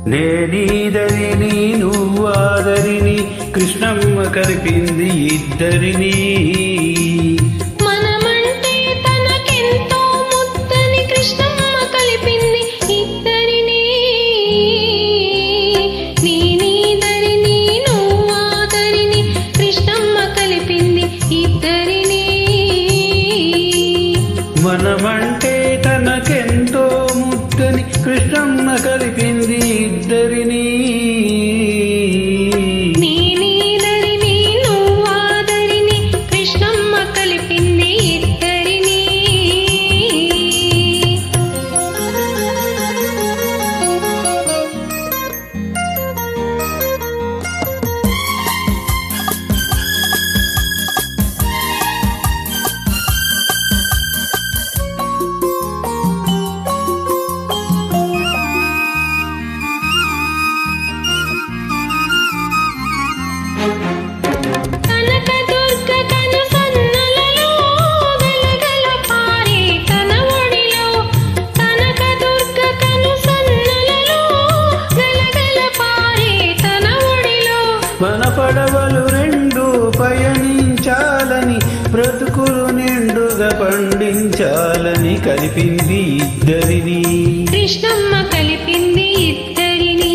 నేనీదరిని నువ్వాదరిని కృష్ణమ్మ కలిపింది ఇద్దరిని. మనమంటే తనకెంతో ముద్దని కృష్ణమ్మ కలిపింది ఇద్దరిని. నేనీదరిని నువ్వాదరిని కృష్ణమ్మ కలిపింది ఇద్దరిని. మనమంటే తనకెంతో ముద్దని కృష్ణమ్మ కలిపింది ఇద్దరిని. నేనీదరిని నువ్వాదరిని కృష్ణమ్మ కలిపింది ఇద్దరిని. కనకదుర్గ కను సన్నలలో గలగల పారే తన ఒడిలో. కనకదుర్గ కను సన్నలలో గలగల పారే తన ఒడిలో. మన పడవలు రెండు పయనించాలని బ్రతుకులు నిండుగా పండించాలని కలిపింది ఇద్దరిని. కృష్ణమ్మ కలిపింది ఇద్దరిని.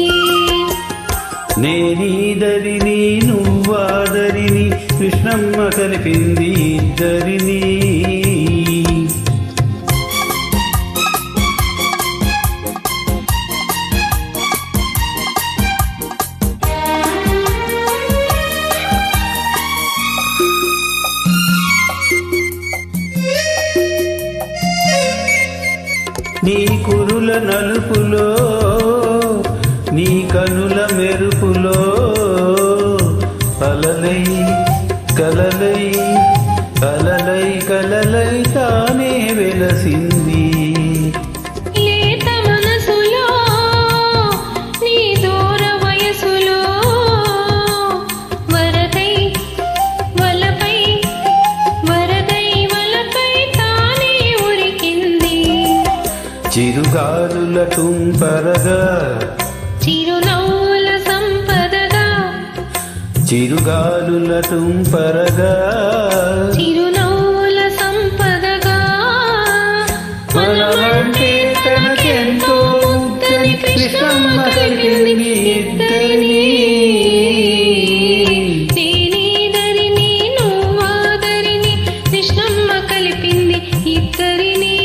నేనీదరిని నువ్వాదరిని కృష్ణమ్మ కలిపింది ఇద్దరిని. నీ కురుల నలుపులో నీ కనుల మెరుపులో అలలై కలలై అలలై కలలై తానే వెలసింది. లేత మనసులో నీ దూర వయసులో వరదై వలపై వరదై వలపై తానే ఉరికింది. చిరుగాలుల తుంపరగా చిరునవ్వుల సంపదగా. చిరుగాలుల తుంపరగా చిరునవ్వుల సంపదగా. మనమంటే తనకెంతో ముద్దని కృష్ణమ్మ కలిపింది ఇద్దరిని. నేనీదరిని నువ్వాదరిని కృష్ణమ్మ కలిపింది ఇద్దరిని.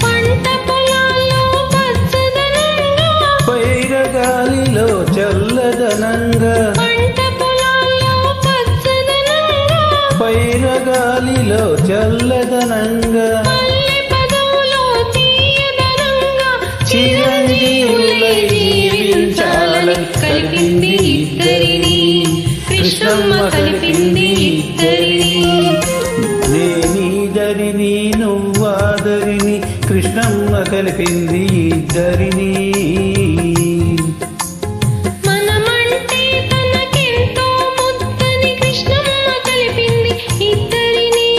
పంట పొలాల్లో పచ్చదనంగా. పైరగాలిలో చల్లదనంగా. పంట పొలాల్లో పచ్చదనంగా. పైరగాలిలో చల్లదనంగా. పల్లె పదవులో తీయదనంగా. చిరంజీవులై జీవించాలని కలిపింది ఇద్దరిని. కృష్ణమ్మ కలిపింది ఇద్దరిని. నేనీదరిని నువ్వాదరిని కృష్ణమ్మ కలిపింది ఇద్దరిని. మనమంటే తనకెంతో ముద్దని కృష్ణమ్మ కలిపింది ఇద్దరిని.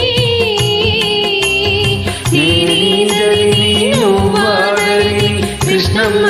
నేనీదరిని నువ్వాదరిని కృష్ణమ్మ